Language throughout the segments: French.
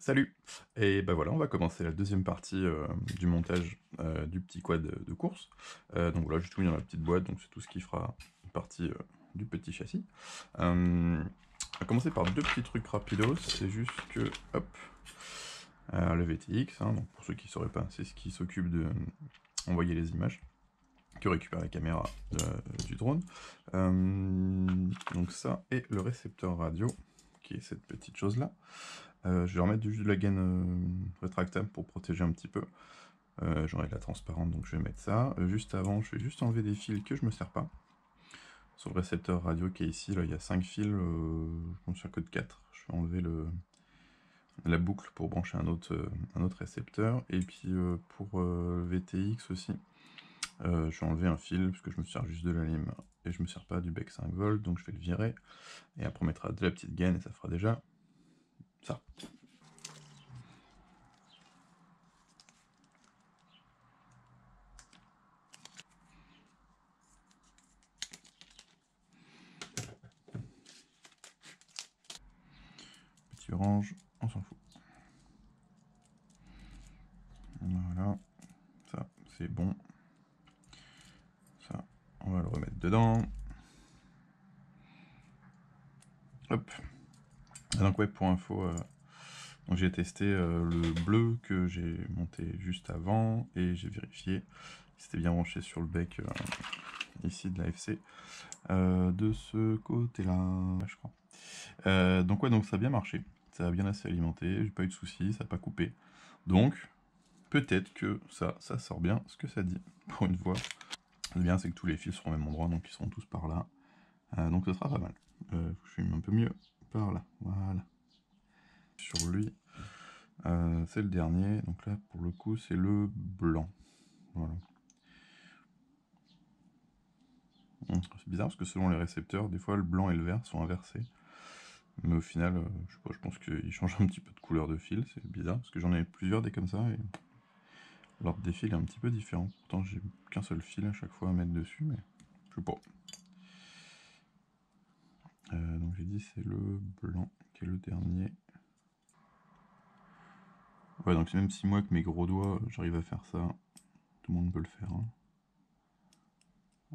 Salut! Et ben voilà, on va commencer la deuxième partie du montage du petit quad de course. Donc voilà, j'ai tout mis dans la petite boîte, donc c'est tout ce qui fera partie du petit châssis. On va commencer par deux petits trucs rapidos, c'est juste que, hop, le VTX, hein, donc pour ceux qui ne sauraient pas, c'est ce qui s'occupe de envoyer les images, qui récupère la caméra du drone. Donc ça, et le récepteur radio, qui est cette petite chose-là. Je vais remettre juste de la gaine rétractable pour protéger un petit peu. J'aurai de la transparente, donc je vais mettre ça. Juste avant, je vais juste enlever des fils que je me sers pas. Sur le récepteur radio qui est ici, là, il y a 5 fils, je m'en sers que de 4. Je vais enlever la boucle pour brancher un autre récepteur. Et puis pour VTX aussi, je vais enlever un fil, parce que je me sers juste de la lime. Et je me sers pas du bec 5 volts, donc je vais le virer. Et après on mettra de la petite gaine, et ça fera déjà ça. Petit orange, on s'en fout. Voilà, ça c'est bon. Ça, on va le remettre dedans. Hop. Donc ouais, pour info, donc j'ai testé le bleu que j'ai monté juste avant et j'ai vérifié. C'était bien branché sur le bec ici de la FC. De ce côté-là, je crois. Donc ouais, donc ça a bien marché. Ça a bien assez alimenté, j'ai pas eu de soucis, ça n'a pas coupé. Donc, peut-être que ça sort bien ce que ça dit, pour une fois. Le bien, c'est que tous les fils seront au même endroit, donc ils seront tous par là. Donc ce sera pas mal. Je filme un peu mieux par là, voilà. Sur lui, c'est le dernier, donc là pour le coup c'est le blanc. Voilà. C'est bizarre parce que selon les récepteurs, des fois le blanc et le vert sont inversés. Mais au final, je sais pas, je pense qu'ils changent un petit peu de couleur de fil, c'est bizarre, parce que j'en ai plusieurs des comme ça, et l'ordre des fils est un petit peu différent. Pourtant j'ai qu'un seul fil à chaque fois à mettre dessus, mais je sais pas. Donc j'ai dit c'est le blanc qui est le dernier. Ouais, donc même si moi avec mes gros doigts j'arrive à faire ça, tout le monde peut le faire. Hein.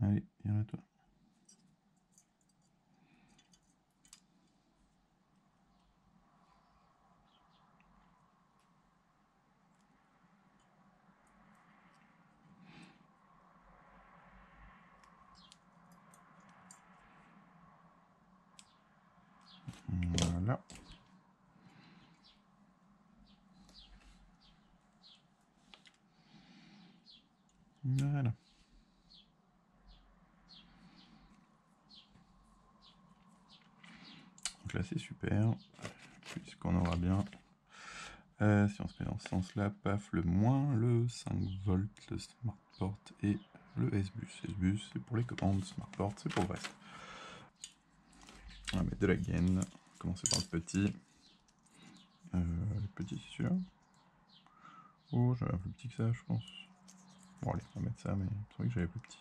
Allez, viens là toi. Voilà. Voilà. Donc là c'est super, puisqu'on aura bien, si on se met dans ce sens-là, paf, le moins, le 5 volts, le SmartPort et le S-Bus. S-Bus c'est pour les commandes, SmartPort c'est pour le reste. On va mettre de la gaine, on va commencer par le petit. Le petit c'est celui-là. Oh, j'avais un plus petit que ça je pense. Bon allez, on va mettre ça, mais c'est vrai que j'avais plus petit.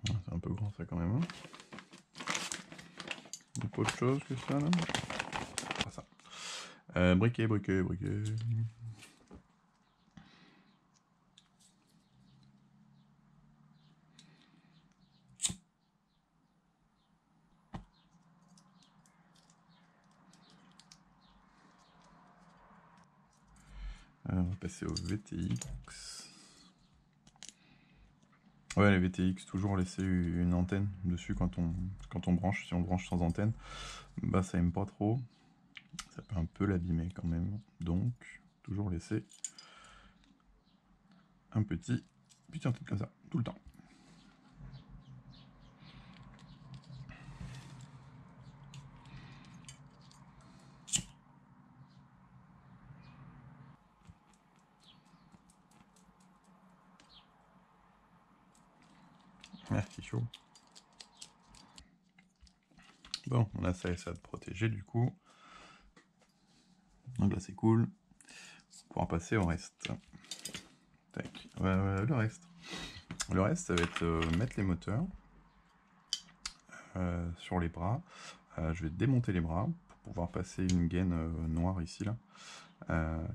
C'est un peu grand ça quand même. Hein. Donc autre chose que ça là. Pas ça. Briquet, briquet, briquet. On va passer au VTX. Ouais, les VTX, toujours laisser une antenne dessus quand on branche. Si on branche sans antenne, bah ça aime pas trop. Ça peut un peu l'abîmer quand même. Donc, toujours laisser un petit antenne comme ça, tout le temps. Ah, c'est chaud. Bon, on a ça et ça de protéger du coup. Donc là c'est cool. On pourra passer au reste. Tac, le reste. Le reste, ça va être mettre les moteurs sur les bras. Je vais démonter les bras pour pouvoir passer une gaine noire ici, là.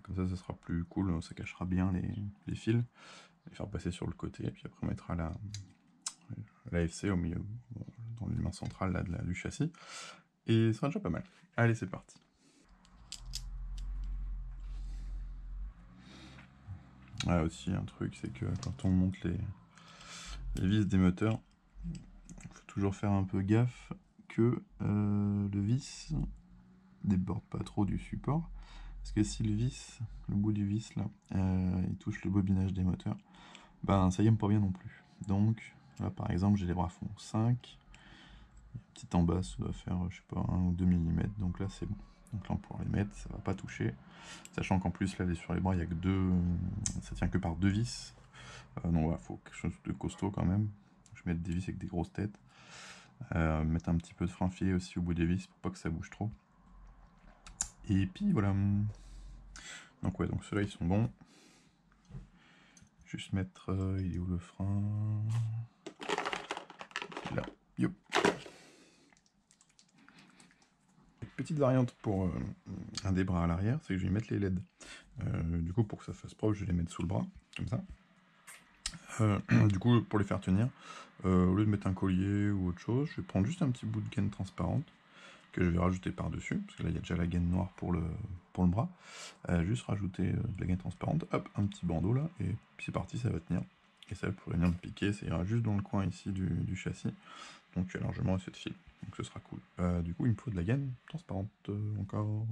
Comme ça sera plus cool, ça cachera bien les fils. Les faire passer sur le côté, et puis après on mettra la FC au milieu, dans l'humain central là, du châssis. Et ça sera déjà pas mal. Allez, c'est parti. Ah, aussi, un truc, c'est que quand on monte les vis des moteurs, il faut toujours faire un peu gaffe que le vis déborde pas trop du support. Parce que si le bout du vis là, il touche le bobinage des moteurs, ben ça y aime pas bien non plus. Donc là par exemple j'ai les bras fond 5, petit en bas ça doit faire je sais pas 1 ou 2 mm, donc là c'est bon. Donc là on pourra les mettre, ça va pas toucher. Sachant qu'en plus là sur les bras il y a que ça tient que par 2 vis. Donc voilà, faut quelque chose de costaud quand même. Je vais mettre des vis avec des grosses têtes. Mettre un petit peu de frein filet aussi au bout des vis pour pas que ça bouge trop. Et puis voilà. Donc ouais, donc ceux-là ils sont bons. Juste mettre, il est où le frein? Là, yo. Petite variante pour un des bras à l'arrière, c'est que je vais mettre les LED. Du coup, pour que ça fasse propre, je vais les mettre sous le bras, comme ça. Du coup, pour les faire tenir, au lieu de mettre un collier ou autre chose, je vais prendre juste un petit bout de gaine transparente que je vais rajouter par-dessus, parce que là, il y a déjà la gaine noire pour le bras. Juste rajouter de la gaine transparente, hop, un petit bandeau là, et puis c'est parti, ça va tenir. Et ça pourrait venir me piquer, ça ira juste dans le coin ici du châssis. Donc il y a largement assez de fil, donc ce sera cool. Du coup il me faut de la gaine transparente encore.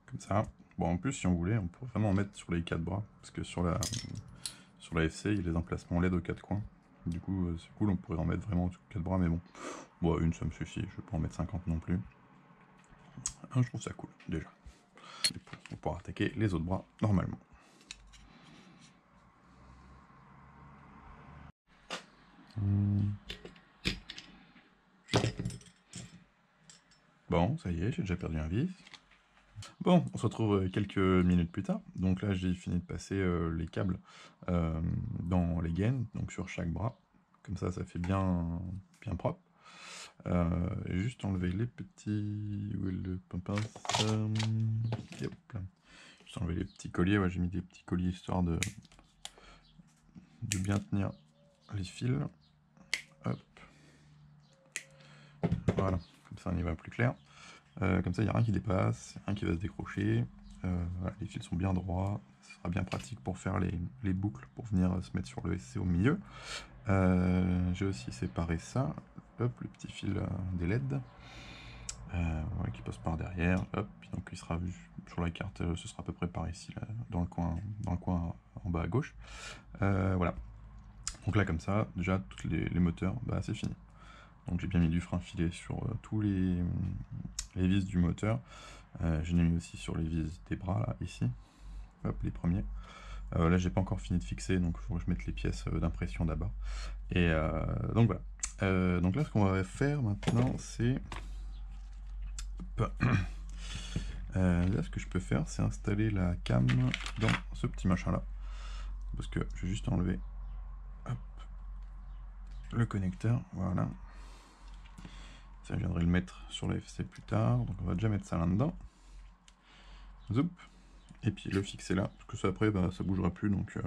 Comme ça. Bon en plus si on voulait on pourrait vraiment en mettre sur les 4 bras, parce que sur la FC il y a les emplacements LED aux 4 coins. Du coup c'est cool, on pourrait en mettre vraiment sur 4 bras, mais bon. Bon une ça me suffit, je vais pas en mettre 50 non plus. Je trouve ça cool déjà. On pourra attaquer les autres bras normalement. Bon, ça y est, j'ai déjà perdu un vis. Bon, on se retrouve quelques minutes plus tard. Donc là, j'ai fini de passer les câbles dans les gaines, donc sur chaque bras. Comme ça fait bien propre. Juste enlever les petits... Où est le pince? Hop là. Juste enlever les petits colliers. Ouais, j'ai mis des petits colliers histoire de bien tenir les fils. Hop. Voilà, comme ça on y va plus clair. Comme ça, il n'y a rien qui dépasse, rien qui va se décrocher. Voilà, les fils sont bien droits. Ce sera bien pratique pour faire les boucles, pour venir se mettre sur le SC au milieu. J'ai aussi séparé ça. Hop, le petit fil des LED. Ouais, qui passe par derrière. Hop, donc il sera vu sur la carte, ce sera à peu près par ici, là, dans le coin en bas à gauche. Voilà. Donc là, comme ça, déjà, tous les moteurs, bah, c'est fini. Donc j'ai bien mis du frein filet sur tous les vis du moteur. J'en ai mis aussi sur les vis des bras, là, ici. Hop, les premiers. Là, j'ai pas encore fini de fixer, donc il faut que je mette les pièces d'impression d'abord. Et donc voilà. Donc là, ce qu'on va faire maintenant, c'est... là, ce que je peux faire, c'est installer la cam dans ce petit machin-là. Parce que je vais juste enlever hop, le connecteur, voilà. Ça, je viendrai le mettre sur la FC plus tard, donc on va déjà mettre ça là-dedans. Zoup. Et puis le fixer là, parce que ça après bah, ça bougera plus, donc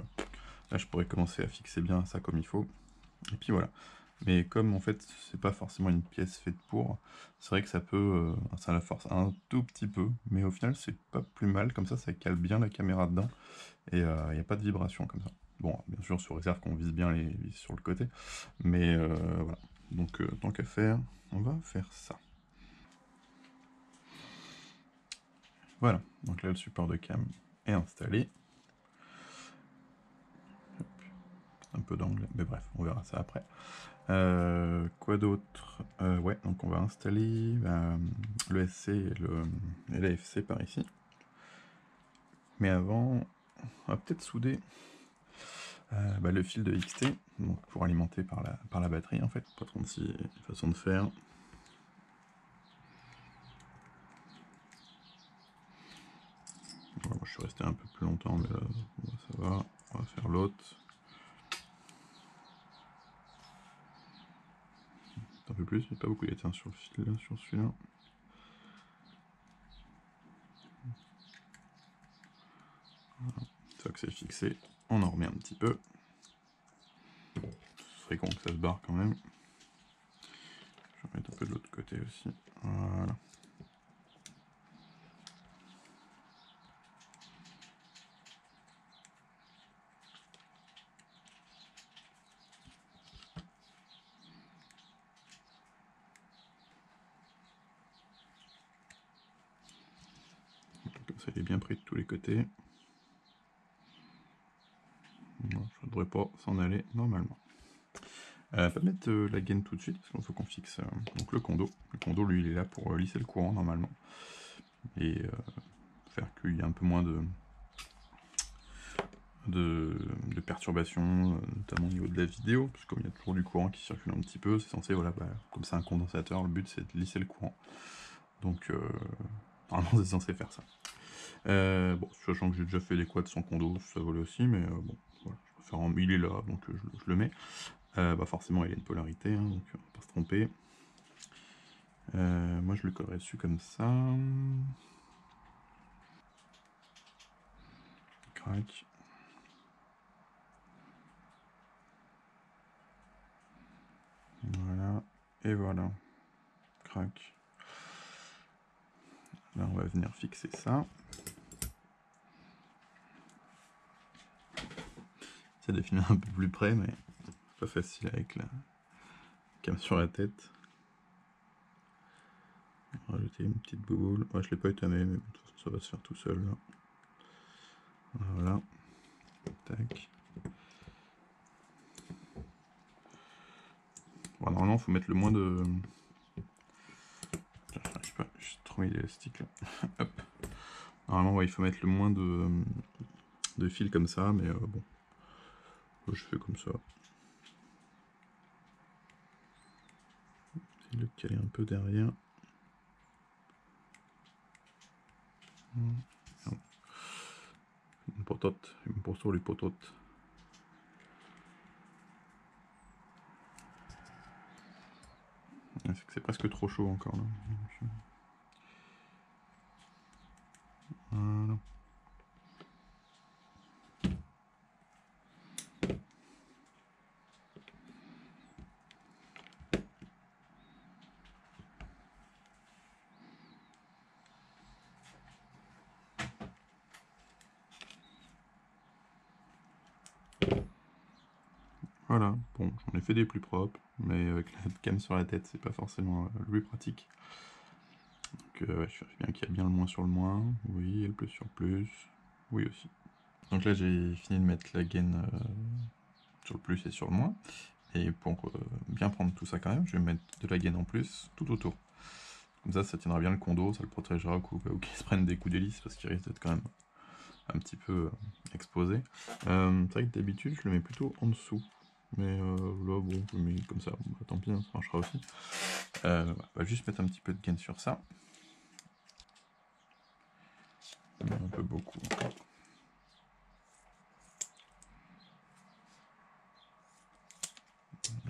là je pourrais commencer à fixer bien ça comme il faut. Et puis voilà. Mais comme en fait c'est pas forcément une pièce faite pour, c'est vrai que ça peut, ça la force un tout petit peu, mais au final c'est pas plus mal, comme ça cale bien la caméra dedans, et il n'y a pas de vibration comme ça. Bon, bien sûr sous réserve qu'on vise bien les vis sur le côté, mais voilà. Donc tant qu'à faire, on va faire ça. Voilà, donc là le support de cam est installé. peu d'angle, mais bref, on verra ça après. Quoi d'autre? Ouais, donc on va installer le SC et l'AFC par ici. Mais avant, on va peut-être souder le fil de XT, donc pour alimenter par la batterie en fait. Pas 36 façons de faire. Moi je suis resté un peu plus longtemps, mais là ça va. On va faire l'autre. Un peu plus, il n'y a pas beaucoup d'étain sur le fil là, sur celui-là. Voilà. Une fois que c'est fixé, on en remet un petit peu. Ce serait con que ça se barre quand même. Je vais mettre un peu de l'autre côté aussi. Voilà. Comme ça, il est bien pris de tous les côtés. Non, ça ne devrait pas s'en aller normalement. Pas mettre la gaine tout de suite, parce qu'il faut qu'on fixe donc le condo. Le condo, lui, il est là pour lisser le courant normalement. Et faire qu'il y ait un peu moins de perturbations, notamment au niveau de la vidéo, parce que comme il y a toujours du courant qui circule un petit peu, c'est censé, voilà, comme c'est un condensateur, le but c'est de lisser le courant. Donc, normalement, c'est censé faire ça. Bon, sachant que j'ai déjà fait des quads sans condo, ça volait aussi, mais bon, voilà, je préfère il est là, donc je le mets. Forcément, il a une polarité, hein, donc on va pas se tromper. Moi, je le collerai dessus comme ça. Crac. Voilà, et voilà. Crac. Là, on va venir fixer ça. Ça définit un peu plus près, mais c'est pas facile avec la cam sur la tête. On va rajouter une petite boule. Ouais, je l'ai pas étamé, mais de toute façon, ça va se faire tout seul. Là. Voilà. Tac. Bon, normalement, il faut mettre le moins de... Je sais pas, j'ai trop mis l'élastique là. Hop. Normalement, ouais, il faut mettre le moins de fils comme ça, mais bon. Je fais comme ça. Essayer de le caler un peu derrière. Une potote, une poteau, les pototes. C'est que c'est presque trop chaud encore là. Voilà. Voilà, bon, j'en ai fait des plus propres, mais avec la cam sur la tête, c'est pas forcément le plus pratique. Donc ouais, je vérifie bien qu'il y a bien le moins sur le moins, oui, et le plus sur le plus, oui aussi. Donc là j'ai fini de mettre la gaine sur le plus et sur le moins, et pour bien prendre tout ça quand même, je vais mettre de la gaine en plus tout autour. Comme ça tiendra bien le condo, ça le protégera au cas où qu'il se prenne des coups d'hélice, parce qu'il risque d'être quand même un petit peu exposé. C'est vrai que d'habitude je le mets plutôt en dessous. Mais là, bon, je le mets comme ça, bon, tant pis, hein, ça marchera aussi. On va juste mettre un petit peu de gaine sur ça. Un peu beaucoup.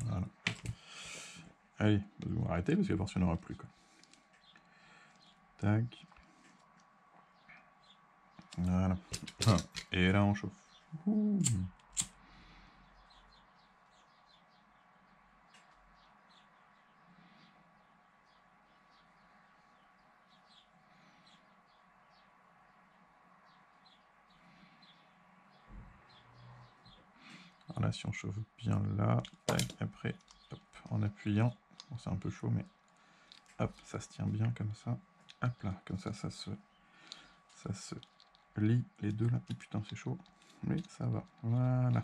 Voilà. Allez, on va arrêter parce que forcément il n'y en aura plus. Quoi. Tac. Voilà. Et là on chauffe. Ouh. Voilà, si on chauffe bien là, tac, après, hop, en appuyant, bon, c'est un peu chaud, mais hop, ça se tient bien comme ça. Hop là, comme ça se lie les deux là. Et putain, c'est chaud, mais ça va. Voilà.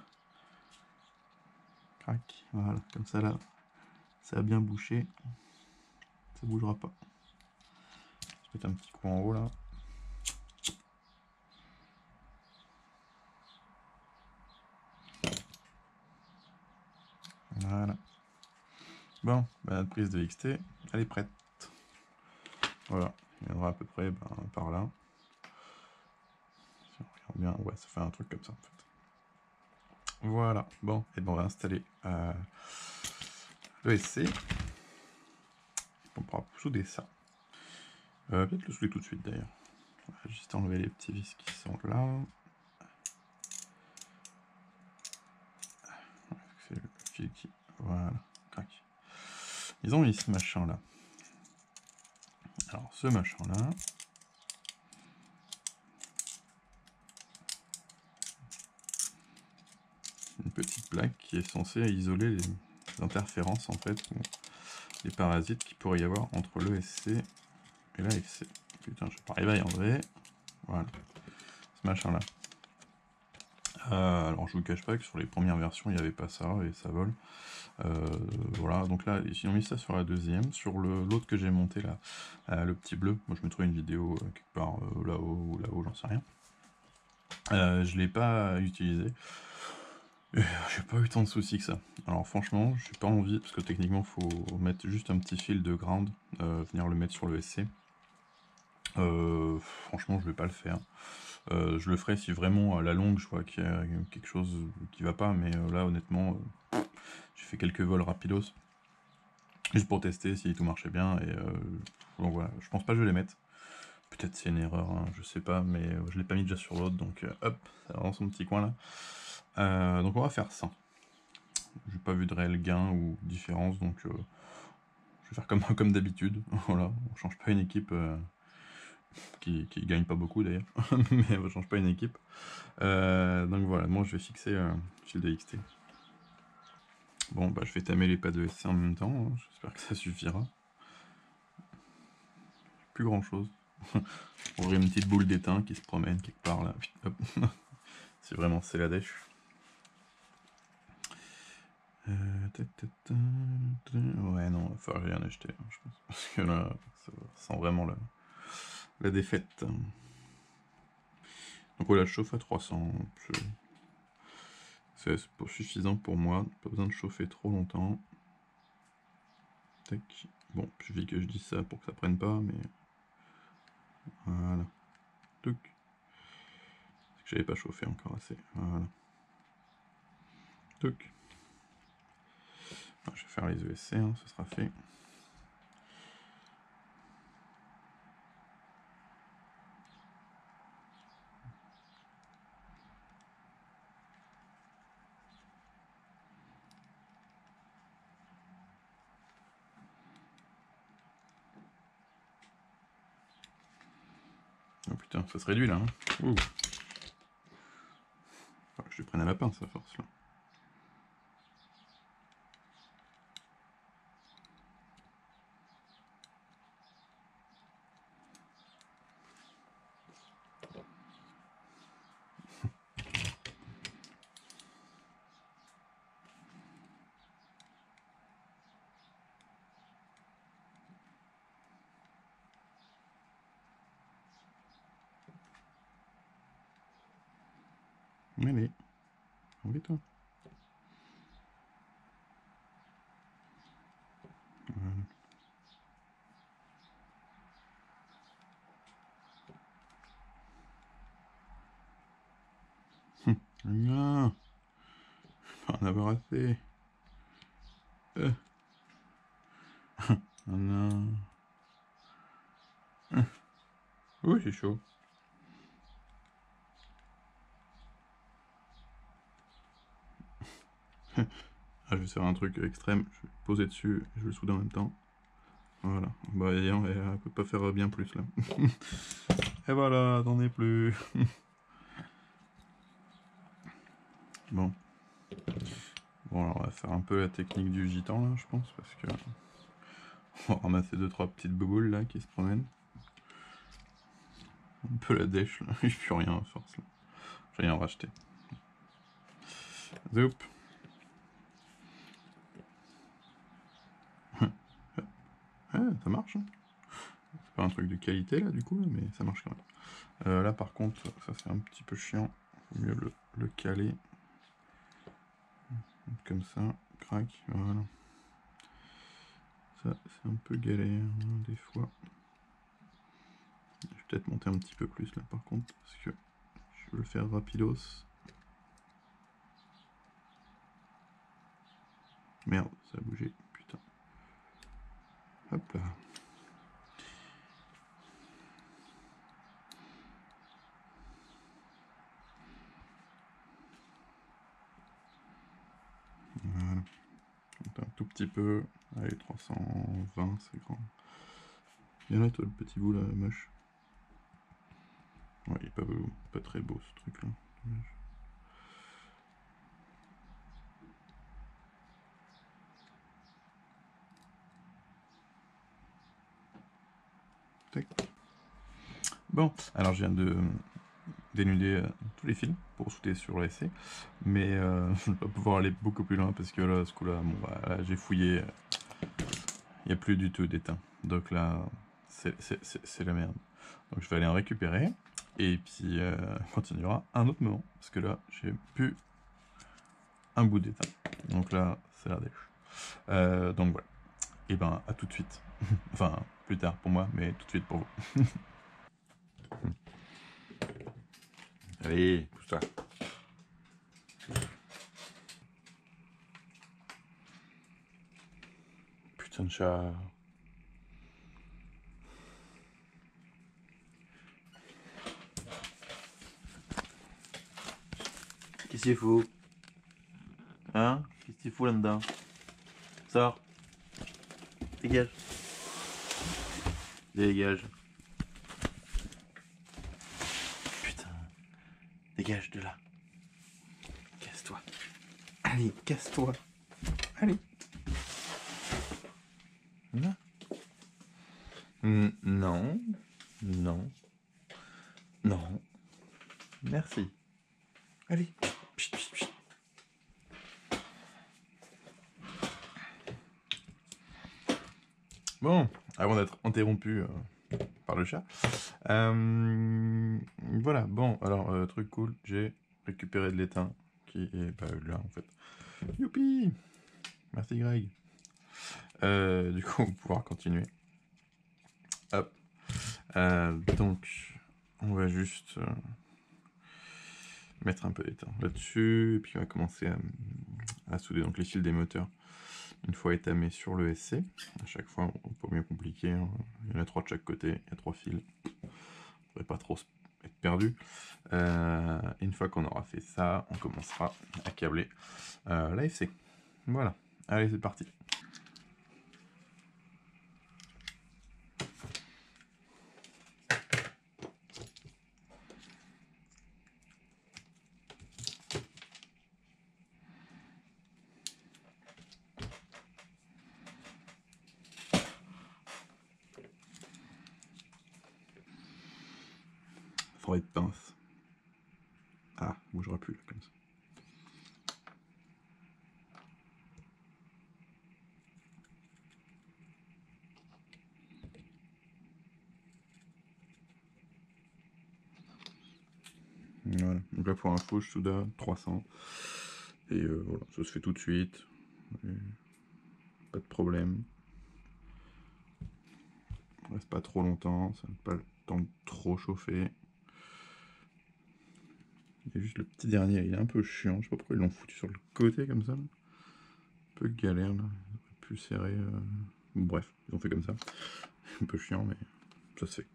crac, voilà, comme ça là, ça a bien bouché, ça bougera pas. Je vais mettre un petit coup en haut là. Voilà. Bon, bah, notre prise de XT, elle est prête. Voilà, il viendra à peu près par là. Si on regarde bien, ouais, ça fait un truc comme ça en fait. Voilà, bon, et bon, on va installer l'ESC. On pourra souder ça. Peut-être le souder tout de suite d'ailleurs. On va juste enlever les petits vis qui sont là. C'est le fil qui. Voilà, crac. Ils ont mis ce machin là. Alors, ce machin là. Une petite plaque qui est censée isoler les interférences en fait, ou les parasites qu'il pourrait y avoir entre l'ESC et l'AFC. Putain, je vais pas arriver à y enlever. Voilà, ce machin là. Alors je vous cache pas que sur les premières versions il n'y avait pas ça et ça vole. Voilà, donc là ils ont mis ça sur la deuxième. Sur l'autre que j'ai monté là, le petit bleu, moi je mettrai une vidéo quelque part là-haut ou là-haut, j'en sais rien. Je l'ai pas utilisé. J'ai pas eu tant de soucis que ça. Alors franchement, j'ai pas envie, parce que techniquement faut mettre juste un petit fil de ground, venir le mettre sur le SC. Franchement je vais pas le faire. Je le ferai si vraiment à la longue je vois qu'il y a quelque chose qui va pas, mais là honnêtement, j'ai fait quelques vols rapidos, juste pour tester si tout marchait bien, et donc voilà, je pense pas que je vais les mettre. Peut-être c'est une erreur, hein, je sais pas, mais je l'ai pas mis déjà sur l'autre, donc hop, ça va dans son petit coin là. Donc on va faire ça. J'ai pas vu de réel gain ou différence, donc je vais faire comme d'habitude. Voilà, on change pas une équipe qui gagne pas beaucoup d'ailleurs, mais on change pas une équipe. Donc voilà, moi je vais fixer fil de XT. Bon, bah je vais tamer les pas de SC en même temps, hein. J'espère que ça suffira. Plus grand chose. On aurait une petite boule d'étain qui se promène quelque part là. Hop. Si vraiment c'est la dèche. Ouais, non, il va falloir rien acheter, hein, je pense. Parce que là, ça sent vraiment la défaite. Donc voilà, je chauffe à 300. C'est suffisant pour moi. Pas besoin de chauffer trop longtemps. Tac. Bon, il suffit que je dise ça pour que ça prenne pas, mais. Voilà. Touc. C'est que j'avais pas chauffé encore assez. Voilà. Touc. Je vais faire les ESC, hein, ce sera fait. Oh putain, ça se réduit là. Hein. Ouh. Faut que je lui prenne à la pince à force là. Allez, enlève-toi. Non, faut en avoir assez. Oh non. Oui, c'est chaud. Ah, je vais faire un truc extrême. Je vais poser dessus et je vais le souder en même temps. Voilà. Bah, elle peut pas faire bien plus là. Et voilà, t'en es plus. Bon. Bon, alors on va faire un peu la technique du gitan là, je pense, parce que. On va ramasser 2-3 petites bouboules là qui se promènent. Un peu la dèche là, je suis rien à force là. J'ai rien racheté. Zoup. qualité là du coup, mais ça marche quand même. Là par contre, ça c'est un petit peu chiant, faut mieux le caler. Comme ça, crac, voilà. Ça c'est un peu galère hein, des fois. Je vais peut-être monter un petit peu plus là par contre, parce que je veux le faire rapidos. Merde, ça a bougé, putain. Hop là. Voilà. Un tout petit peu. Allez, 320, c'est grand. Viens là, toi, le petit bout là, moche. Ouais, il est pas très beau ce truc là. Tac. Bon, alors je viens de dénuder tous les fils pour shooter sur l'essai, mais je ne vais pas pouvoir aller beaucoup plus loin parce que là, ce coup-là, bon, bah, j'ai fouillé, il n'y a plus du tout d'étain. Donc là, c'est la merde. Donc je vais aller en récupérer et puis on continuera un autre moment parce que là, j'ai plus un bout d'étain. Donc là, c'est la dèche. Donc voilà. Et ben, à tout de suite. Enfin, plus tard pour moi, mais tout de suite pour vous. Allez, pousse-toi. Putain de chat. Qu'est-ce qu'il faut? Hein? Qu'est-ce qu'il faut là-dedans? Sors. Dégage. Dégage. Putain. Dégage de là. Casse-toi. Allez, casse-toi. Allez. Non. Non. Non. Non. Merci. Allez. Pchit, pchit, pchit. Bon, avant d'être interrompu par le chat. Voilà, bon, alors, truc cool, j'ai récupéré de l'étain qui est pas là en fait. Youpi! Merci Greg. Du coup, on va pouvoir continuer. Hop. Donc, on va juste mettre un peu d'étain là-dessus, et puis on va commencer à souder donc les fils des moteurs. Une fois étamés sur le SC, à chaque fois, on peut mieux compliquer, hein. Il y en a 3 de chaque côté, il y a 3 fils. On ne devrait pas trop être perdu. Une fois qu'on aura fait ça, on commencera à câbler l'AFC. Voilà, allez, c'est parti. Faudrait de pince. Ah, bougera plus là, comme ça. Voilà, donc là pour info, je souda 300. Et voilà, ça se fait tout de suite. Et pas de problème. On reste pas trop longtemps, ça n'a pas le temps de trop chauffer. Il y a juste le petit dernier, il est un peu chiant, je sais pas pourquoi ils l'ont foutu sur le côté comme ça. Un peu galère là, ils auraient pu serrer. Bref, ils ont fait comme ça. Un peu chiant, mais ça se fait.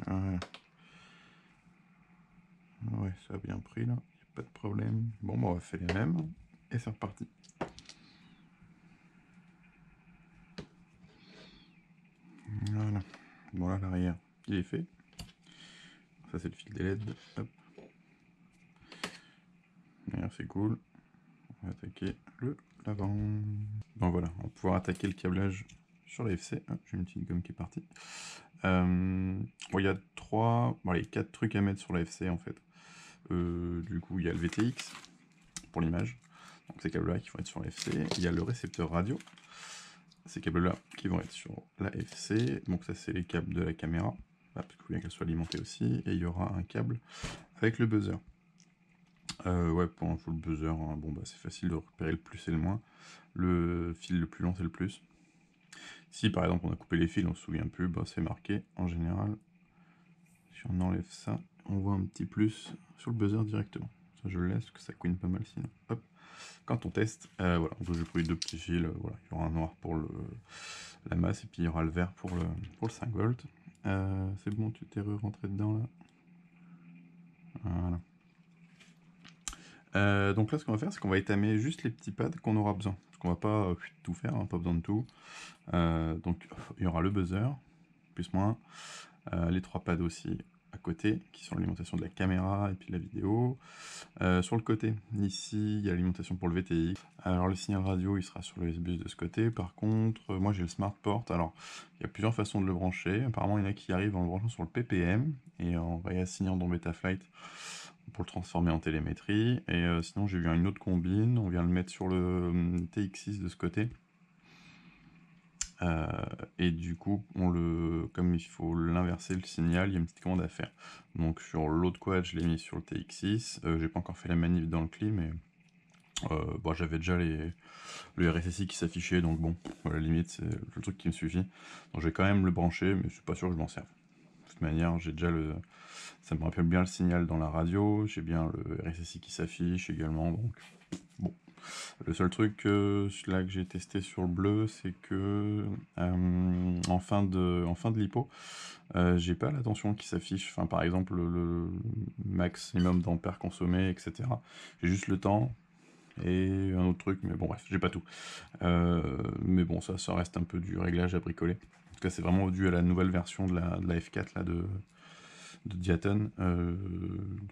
Voilà. Ouais, ça a bien pris là, y a pas de problème. Bon, bah, on va faire les mêmes et c'est reparti. Voilà. Bon, là, l'arrière, il est fait. Ça, c'est le fil des LED. Hop. Derrière, c'est cool. On va attaquer le l'avant. Bon, voilà, on va pouvoir attaquer le câblage sur les FC. Ah, j'ai une petite gomme qui est partie. Bon, il y a 4 trucs à mettre sur la FC en fait. Du coup, il y a le VTX pour l'image. Donc ces câbles-là qui vont être sur la FC. Il y a le récepteur radio. Ces câbles-là qui vont être sur la FC. Donc ça, c'est les câbles de la caméra, parce qu'il faut bien qu'elle soit alimentée aussi. Et il y aura un câble avec le buzzer. Ouais, pour info, le buzzer, hein, bon, bah, c'est facile de repérer le plus et le moins. Le fil le plus long, c'est le plus. Si par exemple on a coupé les fils, on se souvient plus, bah, c'est marqué en général. Si on enlève ça, on voit un petit plus sur le buzzer directement. Ça, je le laisse, parce que ça couine pas mal sinon. Hop. Quand on teste, voilà, donc j'ai pris deux petits fils, voilà, il y aura un noir pour la masse et puis il y aura le vert pour le 5 volts. C'est bon, tu t'es rentré dedans là. Voilà. Donc là, ce qu'on va faire, c'est qu'on va étamer juste les petits pads qu'on aura besoin. Parce qu'on va pas tout faire, hein, pas besoin de tout. Donc il y aura le buzzer, plus moins, les 3 pads aussi à côté, qui sont l'alimentation de la caméra et puis de la vidéo. Sur le côté, ici, il y a l'alimentation pour le VTX. Alors le signal radio, il sera sur le USB de ce côté. Par contre, moi j'ai le smart port. Alors, il y a plusieurs façons de le brancher. Apparemment, il y en a qui arrivent en le branchant sur le PPM et en réassignant dans Betaflight pour le transformer en télémétrie. Et sinon, j'ai vu une autre combine. On vient le mettre sur le TX6 de ce côté. Et du coup, comme il faut l'inverser le signal, il y a une petite commande à faire. Donc sur l'autre quad, je l'ai mis sur le TX6. J'ai pas encore fait la manip dans le cli, mais bon, j'avais déjà le RSSI qui s'affichait, donc bon, à la limite, c'est le truc qui me suffit. Donc je vais quand même le brancher, mais je suis pas sûr que je m'en serve. De toute manière, j'ai déjà ça me rappelle bien le signal dans la radio, j'ai bien le RSSI qui s'affiche également, donc bon. Le seul truc là que j'ai testé sur le bleu, c'est que en fin de lipo, j'ai pas la tension qui s'affiche. Enfin, par exemple, le maximum d'ampères consommés, etc. J'ai juste le temps et un autre truc, mais bon, bref, j'ai pas tout. Mais bon, ça reste un peu du réglage à bricoler. En tout cas, c'est vraiment dû à la nouvelle version de la F4 là, de Diaton.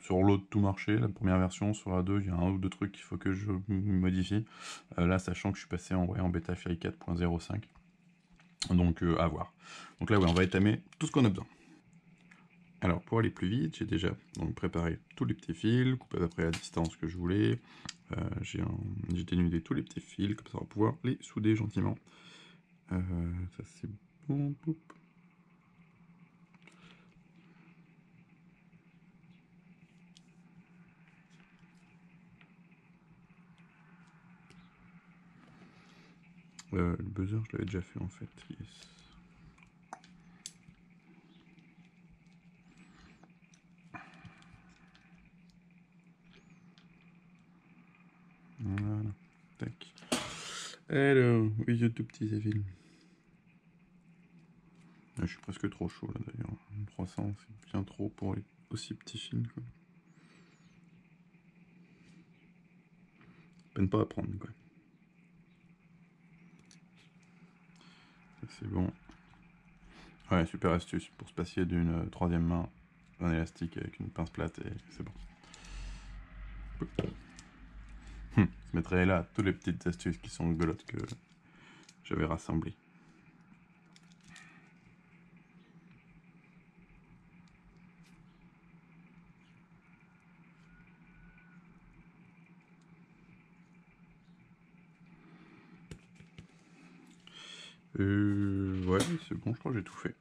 Sur l'autre, tout marchait, la première version. Sur la 2, il y a un ou deux trucs qu'il faut que je modifie. Là, sachant que je suis passé en Betaflight 4.05. Donc, à voir. Donc là, ouais, on va étamer tout ce qu'on a besoin. Alors, pour aller plus vite, j'ai déjà donc, préparé tous les petits fils, coupé à peu près la distance que je voulais. J'ai dénudé tous les petits fils, comme ça on va pouvoir les souder gentiment. Ça c'est bon. Poup. Le buzzer, je l'avais déjà fait en fait. Yes. Voilà. Tac. Alors, oui, j'ai tout petit ces fils. Je suis presque trop chaud là d'ailleurs. 300, c'est bien trop pour les aussi petits fils. Quoi. Peine pas à prendre quoi. C'est bon. Ouais, super astuce pour se passer d'une troisième main, un élastique avec une pince plate et c'est bon. Je mettrai là toutes les petites astuces qui sont rigolotes que j'avais rassemblées. Ouais, c'est bon, je crois que j'ai tout fait.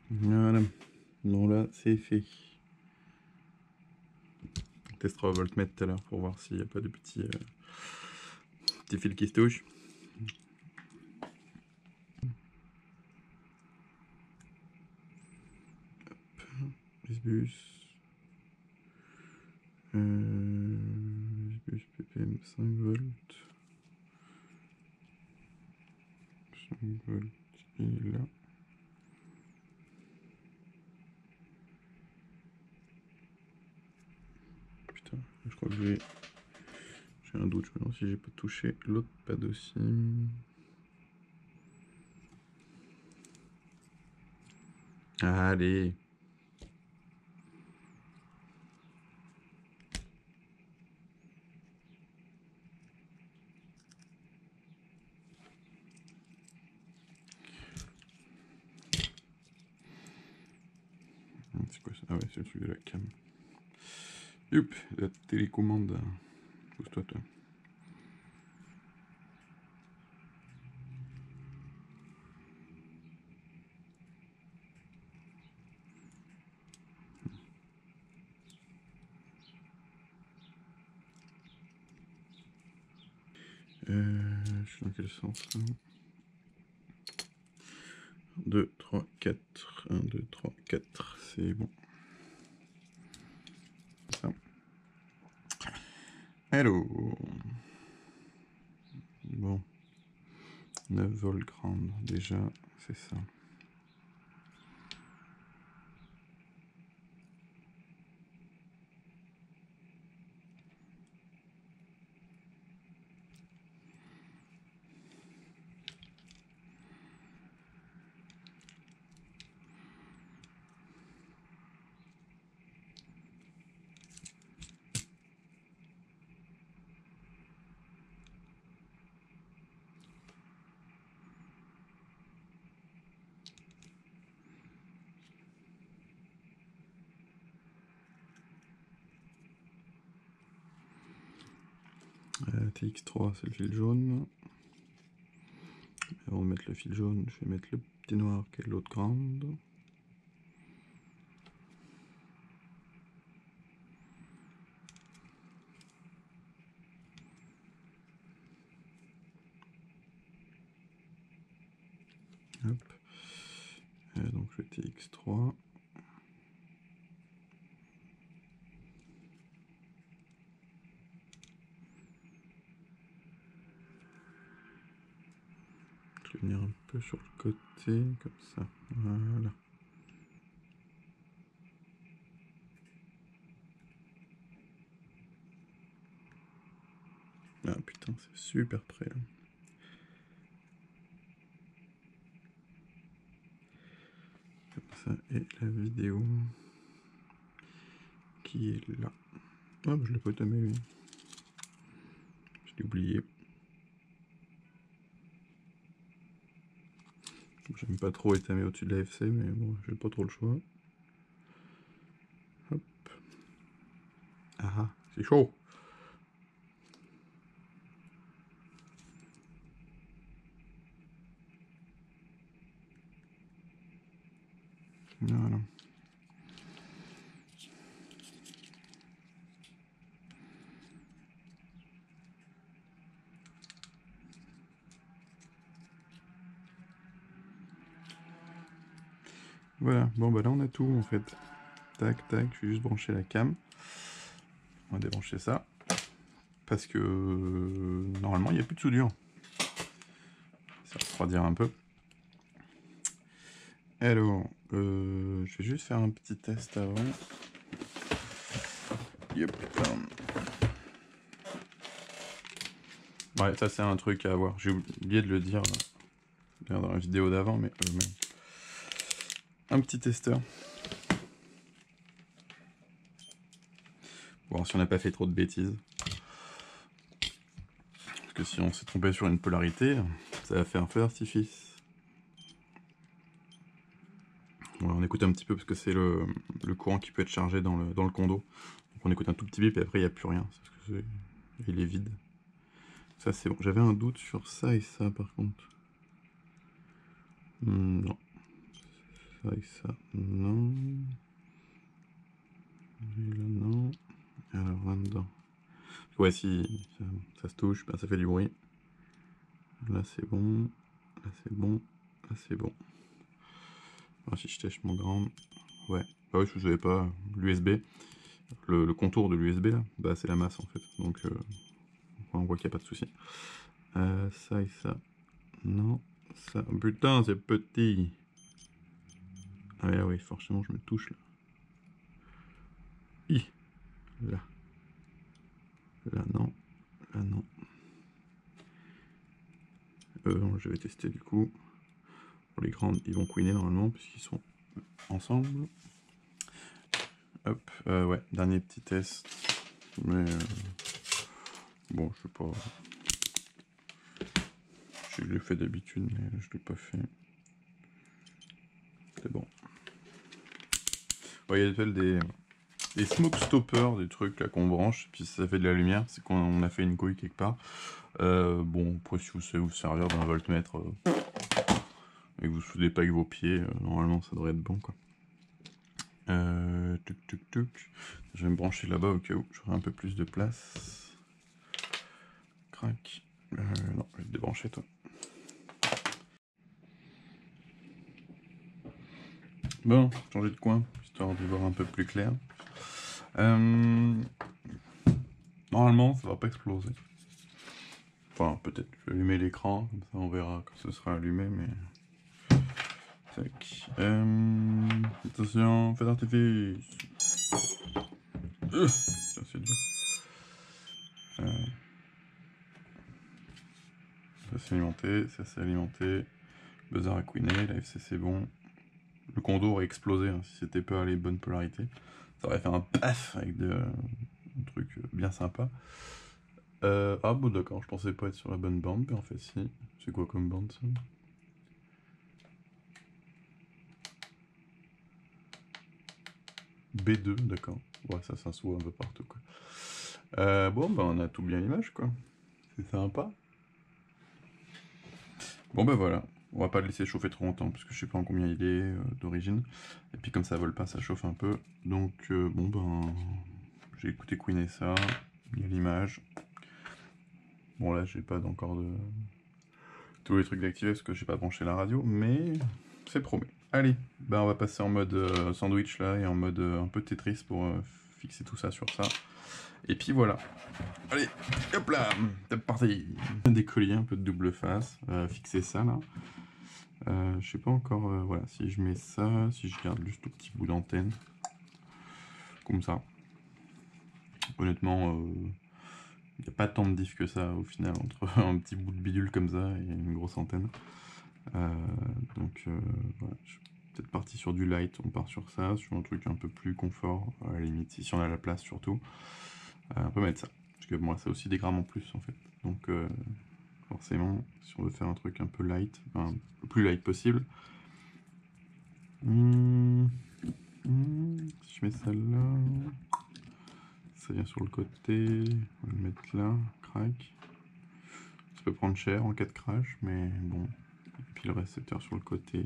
Voilà. Bon là, c'est fait. On testera au voltmètre tout à l'heure pour voir s'il n'y a pas de petits fils qui se touchent. Bus. Bus ppm 5 volts. 5 volts, il est là. Putain, je crois que j'ai un doute, je me demande si j'ai pas touché l'autre pad aussi. Allez. C'est quoi ça? Ah ouais, c'est le truc de la cam. Youp, la télécommande. Pousse-toi, toi. Je suis dans quel sens là? 2, 3, 4. 1, 2, 3, 4. C'est bon. Ça. Hello. Bon. 9 volts grande. Déjà, c'est ça. TX3, c'est le fil jaune. Avant de mettre le fil jaune, je vais mettre le petit noir qui est l'autre grande. Hop. Donc le TX3. Je vais venir un peu sur le côté, comme ça. Voilà. Ah putain, c'est super près là. Comme ça, et la vidéo qui est là. Ah, bah, je l'ai pas tamé lui. Je l'ai oublié. J'aime pas trop étamer au-dessus de la FC, mais bon, j'ai pas trop le choix. Hop. Ah, c'est chaud. Voilà. Voilà, bon bah là on a tout en fait. Tac, tac, je vais juste brancher la cam. On va débrancher ça. Parce que normalement il n'y a plus de soudure. Ça va refroidir un peu. Alors, je vais juste faire un petit test avant. Yep. Ouais, ça c'est un truc à voir. J'ai oublié de le dire dans la vidéo d'avant, mais un petit testeur. Pour voir si on n'a pas fait trop de bêtises. Parce que si on s'est trompé sur une polarité, ça va faire un feu d'artifice. Voilà, on écoute un petit peu parce que c'est le courant qui peut être chargé dans le condo. Donc on écoute un tout petit bip et après il n'y a plus rien. Parce que il est vide. Ça c'est bon. J'avais un doute sur ça et ça par contre. Non. Ça et ça, non. Et là, non. Alors là-dedans. Ouais, si ça se touche, ben, ça fait du bruit. Là c'est bon. Là c'est bon. Là c'est bon. Alors, si je tâche mon grand. Ouais. Bah oui, je ne savais pas. L'USB. Le contour de l'USB là, bah c'est la masse en fait. Donc on voit qu'il n'y a pas de souci. Ça et ça. Non. Ça. Putain, c'est petit. Ah ouais, là, oui, forcément, je me touche là. Hi. Là. Là, non. Là, non. Non, je vais tester du coup. Pour les grandes, ils vont queener normalement, puisqu'ils sont ensemble. Hop, ouais, dernier petit test. Mais bon, je sais pas. Je l'ai fait d'habitude, mais je l'ai pas fait. C'est bon. Ouais, il y a des smoke stoppers, des trucs là qu'on branche, puis ça fait de la lumière, c'est qu'on a fait une couille quelque part. Bon, après si vous savez vous servir d'un voltmètre et que vous soudez pas avec vos pieds, normalement ça devrait être bon quoi. Tuc tuc tuc. Je vais me brancher là-bas au cas où j'aurai un peu plus de place. Crac. Non, je vais te débrancher toi. Bon, changer de coin, histoire d'y voir un peu plus clair. Normalement, ça va pas exploser. Enfin, peut-être. Je vais allumer l'écran, comme ça on verra quand ce sera allumé, mais... Tac. Attention, feu d'artifice. Ça c'est dur. Ça c'est alimenté, ça c'est alimenté. Buzzer a queené, la FC c'est bon. Le condo aurait explosé hein, si c'était pas les bonnes polarités. Ça aurait fait un paf avec un truc bien sympa. Ah bon d'accord, je pensais pas être sur la bonne bande, mais en fait si. C'est quoi comme bande ça? B2, d'accord. Ouais, ça s'assoit un peu partout quoi. Bon bah on a tout bien l'image quoi. C'est sympa. Bon bah voilà, on va pas le laisser chauffer trop longtemps parce que je sais pas en combien il est d'origine. Et puis comme ça vole pas, ça chauffe un peu. Donc bon ben j'ai écouté queener ça, il y a l'image. Bon là j'ai pas encore de tous les trucs d'activer parce que j'ai pas branché la radio, mais c'est promis. Allez, ben on va passer en mode sandwich là et en mode un peu Tetris pour fixer tout ça sur ça. Et puis voilà. Allez, hop là, c'est parti. Des colliers un peu de double face, fixer ça là. Je sais pas encore, voilà, si je mets ça, si je garde juste au petit bout d'antenne, comme ça. Honnêtement, il n'y a pas tant de diff que ça au final, entre un petit bout de bidule comme ça et une grosse antenne. Donc voilà, je suis peut-être parti sur du light, on part sur ça, sur un truc un peu plus confort, à la limite, si on a la place surtout. On peut mettre ça, parce que moi ça a aussi des grammes en plus en fait. Donc forcément, si on veut faire un truc un peu light, enfin, le plus light possible. Si je mets celle-là, ça vient sur le côté, on va le mettre là, crac. Ça peut prendre cher en cas de crash, mais bon. Et puis le récepteur sur le côté.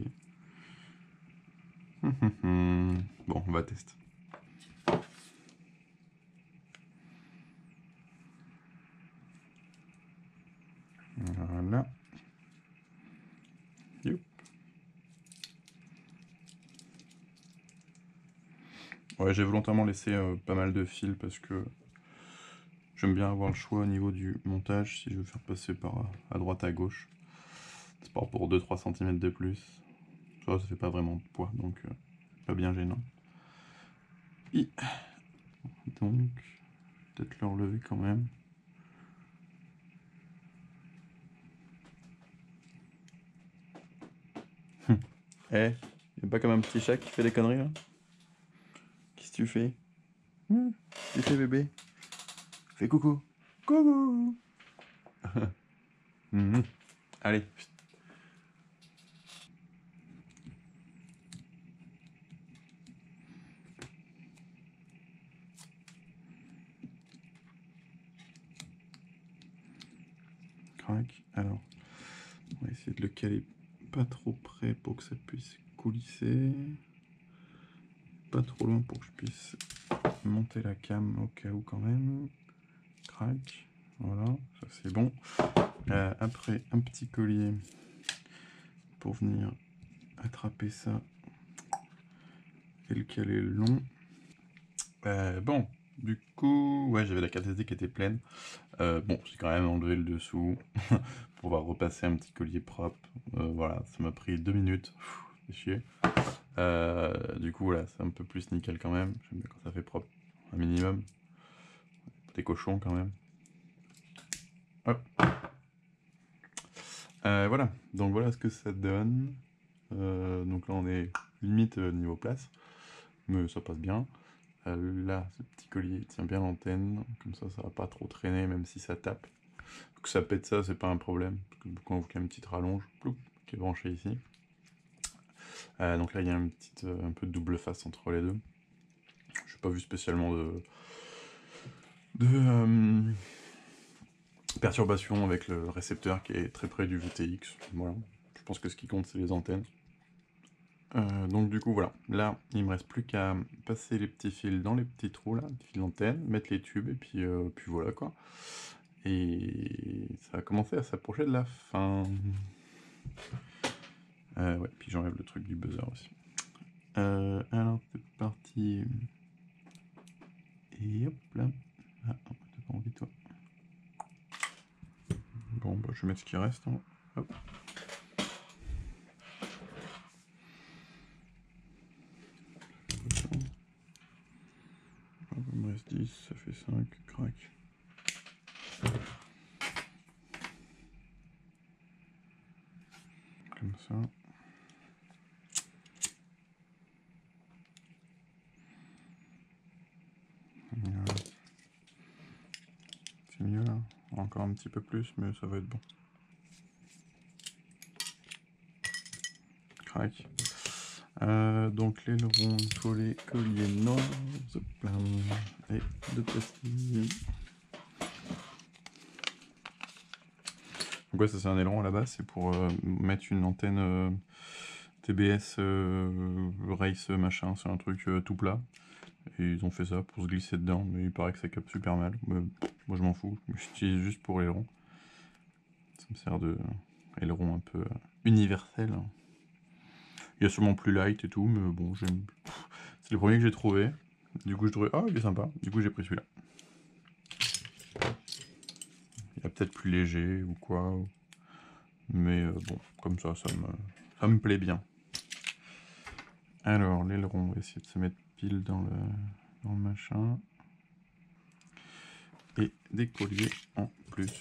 Bon, on va tester. Voilà. Youp. Ouais, j'ai volontairement laissé pas mal de fils parce que j'aime bien avoir le choix au niveau du montage si je veux faire passer par à droite à gauche. C'est pas pour 2-3 cm de plus. Ça fait pas vraiment de poids, donc pas bien gênant. Et donc, peut-être le relever quand même. Eh, y'a pas comme un petit chat qui fait des conneries là? Qu'est-ce que tu fais? Qu'est-ce que tu fais bébé? Fais coucou. Coucou. Allez. Crac. Alors, on va essayer de le caler pas trop près pour que ça puisse coulisser. Pas trop loin pour que je puisse monter la cam au cas où quand même. Crac. Voilà, ça c'est bon. Après, un petit collier pour venir attraper ça et le caler le long. Bon, du coup, ouais, j'avais la carte SD qui était pleine. Bon, j'ai quand même enlevé le dessous pour pouvoir repasser un petit collier propre. Voilà, ça m'a pris 2 minutes. C'est chier. Du coup, voilà, c'est un peu plus nickel quand même. J'aime bien quand ça fait propre, un minimum. Des cochons quand même. Hop. Voilà, donc voilà ce que ça donne. Donc là, on est limite niveau place, mais ça passe bien. Là, ce petit collier tient bien l'antenne, comme ça va pas trop traîner, même si ça tape. Que ça pète ça, c'est pas un problème, parce que quand vous avez une petite rallonge, ploup, qui est branchée ici. Donc là, il y a un peu de double face entre les deux. Je n'ai pas vu spécialement de perturbation avec le récepteur qui est très près du VTX. Voilà. Je pense que ce qui compte, c'est les antennes. Donc du coup voilà, là il me reste plus qu'à passer les petits fils dans les petits trous là, les fils d'antenne, mettre les tubes et puis voilà quoi. Et ça va commencer à s'approcher de la fin. Ouais, puis j'enlève le truc du buzzer aussi. Alors c'est parti. Et hop là. Ah, t'as pas envie toi. Bon bah je vais mettre ce qui reste. Hein. Hop. Il me reste 10, ça fait 5, crac. Comme ça. Voilà. C'est mieux là. Encore un petit peu plus, mais ça va être bon. Crac. Donc l'aileron, il faut les colliers noirs. Et 2 pastilles. Donc ouais, ça c'est un aileron à la base, c'est pour mettre une antenne TBS race machin, c'est un truc tout plat. Et ils ont fait ça pour se glisser dedans, mais il paraît que ça capte super mal. Mais, moi je m'en fous, j'utilise juste pour l'aileron. Ça me sert de aileron un peu universel. Il y a sûrement plus light et tout, mais bon, j'aime. C'est le premier que j'ai trouvé. Du coup, je trouvais, ah, il est sympa. Du coup, j'ai pris celui-là. Il est peut-être plus léger ou quoi. Mais bon, comme ça me plaît bien. Alors, l'aileron, on va essayer de se mettre pile dans le machin. Et des colliers en plus.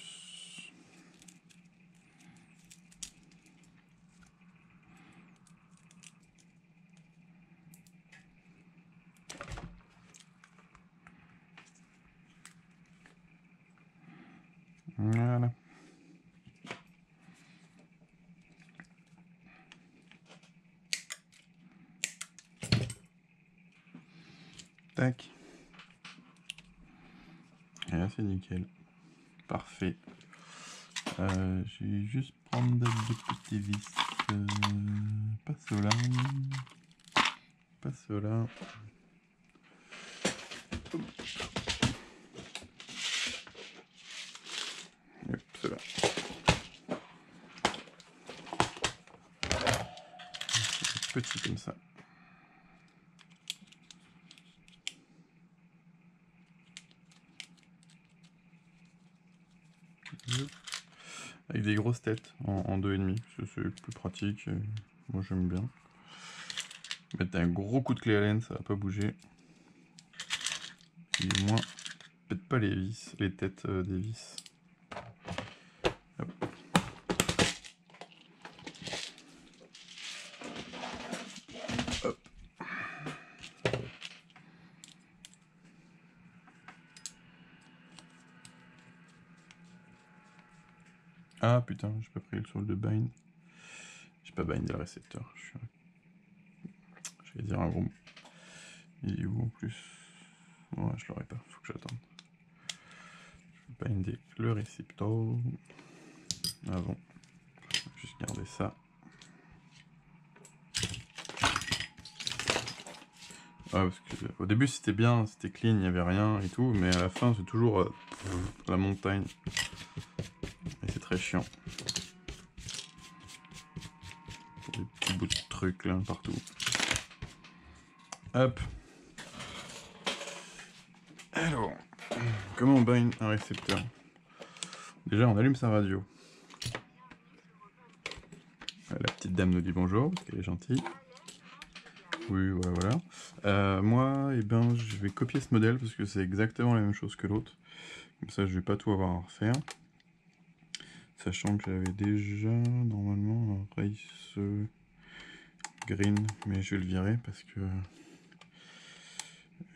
Voilà. Tac. Et là, c'est nickel. Parfait. Je vais juste prendre deux petits vis. Pas ceux-là. Pas ceux-là. Hop, ceux-là. Petit comme ça. Avec des grosses têtes en 2,5, c'est plus pratique. Moi j'aime bien. Mettre un gros coup de clé Allen, ça va pas bouger. Et au moins, pète pas les vis, les têtes des vis. Hop. Hop. Ah putain, j'ai pas pris le sol de bind. J'ai pas bindé le récepteur. Je vais dire un gros mot. Il est où en plus? Ouais, je l'aurai pas, faut que j'attende. Je vais binder le récepteur. Ah bon, juste garder ça. Ouais, parce que au début c'était bien, c'était clean, il n'y avait rien et tout, mais à la fin c'est toujours la montagne. Et c'est très chiant. Des petits bouts de trucs là partout. Hop. Alors, comment on bind un récepteur? Déjà on allume sa radio. La petite dame nous dit bonjour, parce qu'elle est gentille. Oui, voilà. Moi, eh ben, je vais copier ce modèle, parce que c'est exactement la même chose que l'autre. Comme ça, je vais pas tout avoir à refaire. Sachant que j'avais déjà, normalement, un Race Green, mais je vais le virer, parce que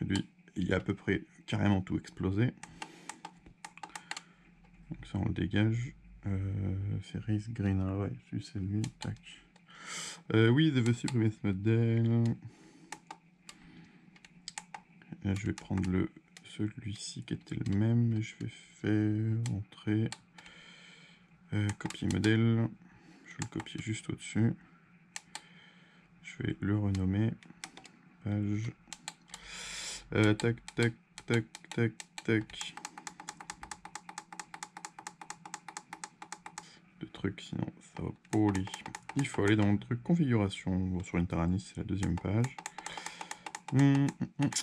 lui, il a à peu près carrément tout explosé. Donc ça, on le dégage. C'est Race Green, ah ouais, c'est lui, tac. Oui, je veux supprimer ce modèle. Là, je vais prendre celui-ci qui était le même et je vais faire entrer copier modèle. Je vais le copier juste au-dessus. Je vais le renommer page. Tac, tac, tac, tac, tac. Le truc, sinon ça va pas aller. Il faut aller dans le truc configuration. Bon, sur une Taranis, c'est la deuxième page. On